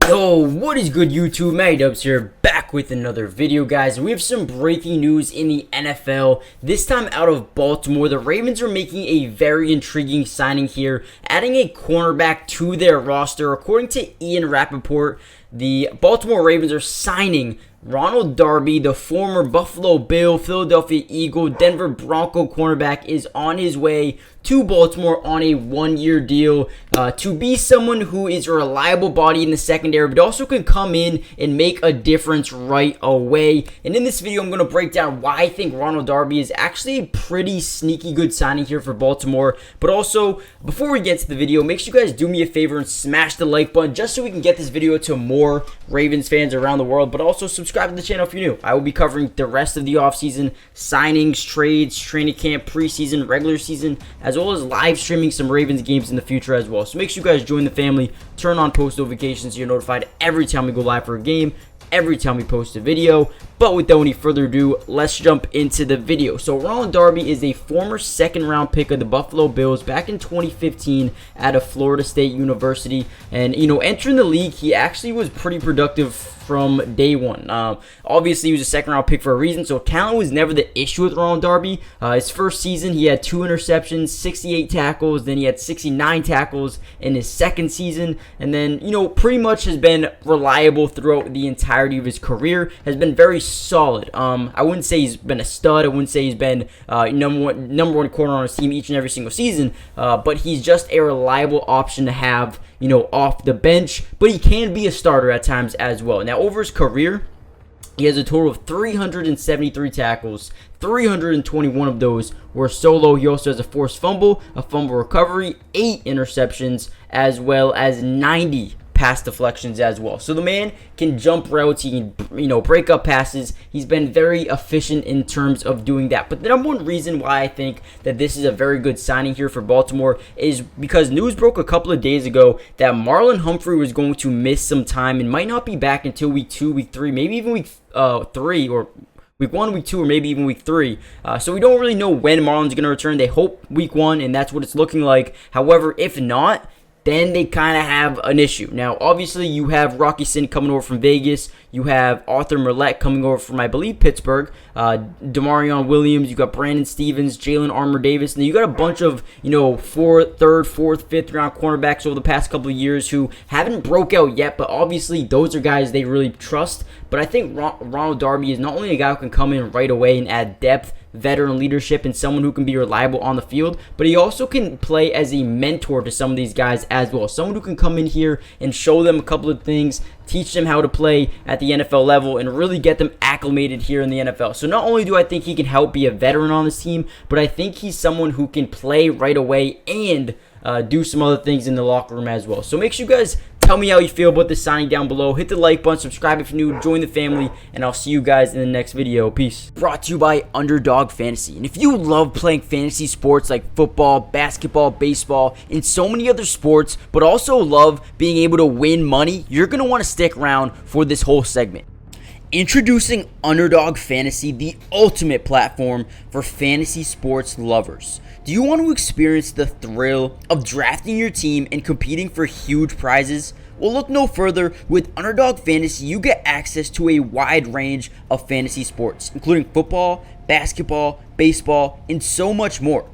Yo, what is good YouTube? Matty Dubs here, back with another video, guys. We have some breaking news in the NFL, this time out of Baltimore. The Ravens are making a very intriguing signing here, adding a cornerback to their roster. According to Ian Rappaport, the Baltimore Ravens are signing Ronald Darby, the former Buffalo Bill, Philadelphia Eagle, Denver Bronco cornerback, is on his way to Baltimore on a one-year deal to be someone who is a reliable body in the secondary, but also can come in and make a difference right away. And in this video, I'm going to break down why I think Ronald Darby is actually a pretty sneaky good signing here for Baltimore. But also, before we get to the video, make sure you guys do me a favor and smash the like button just so we can get this video to more Ravens fans around the world. But also subscribe to the channel if you're new. I will be covering the rest of the offseason, signings, trades, training camp, preseason, regular season, as well as live streaming some Ravens games in the future as well. So make sure you guys join the family, turn on post notifications so you're notified every time we go live for a game, every time we post a video. But without any further ado, let's jump into the video. So Ronald Darby is a former second-round pick of the Buffalo Bills back in 2015 out of Florida State University. And, entering the league, he actually was pretty productive from day one. Obviously, he was a second-round pick for a reason, so talent was never the issue with Ronald Darby. His first season, he had 2 interceptions, 68 tackles, then he had 69 tackles in his second season, and then, pretty much has been reliable throughout the entirety of his career, has been very solid. I wouldn't say he's been a stud. I wouldn't say he's been number one corner on his team each and every single season, but he's just a reliable option to have, off the bench, but he can be a starter at times as well. Now, over his career, he has a total of 373 tackles. 321 of those were solo. He also has a forced fumble, a fumble recovery, 8 interceptions, as well as 90 pass deflections as well. So the man can jump routes, he can, break up passes. He's been very efficient in terms of doing that. But the number one reason why I think that this is a very good signing here for Baltimore is because news broke a couple of days ago that Marlon Humphrey was going to miss some time and might not be back until week 2, week 3, maybe even week 3 or week 1, week 2, or maybe even week 3. So we don't really know when Marlon's going to return. They hope week 1, and that's what it's looking like. However, if not, then they kind of have an issue. Now, obviously, you have Rocky Sin coming over from Vegas. You have Arthur Merlette coming over from, I believe, Pittsburgh. Demarion Williams. You got Brandon Stevens, Jalen Armour-Davis. And then you got a bunch of, third, fourth, fifth round cornerbacks over the past couple of years who haven't broke out yet. But obviously, those are guys they really trust. But I think Ronald Darby is not only a guy who can come in right away and add depth, veteran leadership, and someone who can be reliable on the field, but he also can play as a mentor to some of these guys as well. Someone who can come in here and show them a couple of things, teach them how to play at the NFL level, and really get them acclimated here in the NFL. So not only do I think he can help be a veteran on this team, but I think he's someone who can play right away and do some other things in the locker room as well. So make sure you guys tell me how you feel about this signing down below. Hit the like button, subscribe if you're new, join the family, and I'll see you guys in the next video. Peace. Brought to you by Underdog Fantasy. And if you love playing fantasy sports like football, basketball, baseball, and so many other sports, but also love being able to win money, you're going to want to stick around for this whole segment. Introducing Underdog Fantasy, the ultimate platform for fantasy sports lovers. Do you want to experience the thrill of drafting your team and competing for huge prizes? Well, look no further. With Underdog Fantasy, you get access to a wide range of fantasy sports, including football, basketball, baseball, and so much more.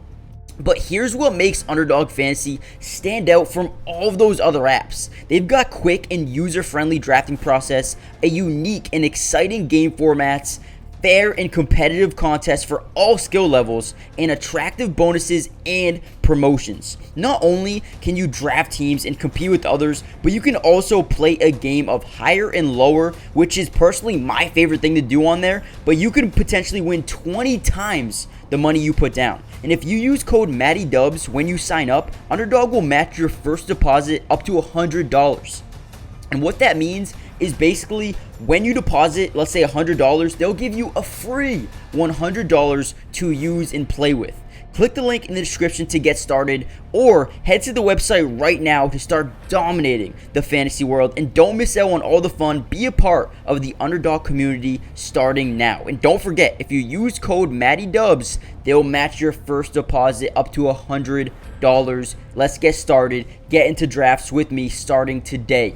But here's what makes Underdog Fantasy stand out from all of those other apps. They've got quick and user-friendly drafting process, a unique and exciting game formats, fair and competitive contests for all skill levels, and attractive bonuses and promotions. Not only can you draft teams and compete with others, but you can also play a game of higher and lower, which is personally my favorite thing to do on there, but you can potentially win 20 times the money you put down. And if you use code MattyDubs when you sign up, Underdog will match your first deposit up to $100. And what that means is basically when you deposit, let's say $100, they'll give you a free $100 to use and play with. Click the link in the description to get started, or head to the website right now to start dominating the fantasy world. And don't miss out on all the fun. Be a part of the Underdog community starting now. And don't forget, if you use code MattyDubs, they'll match your first deposit up to $100. Let's get started. Get into drafts with me starting today.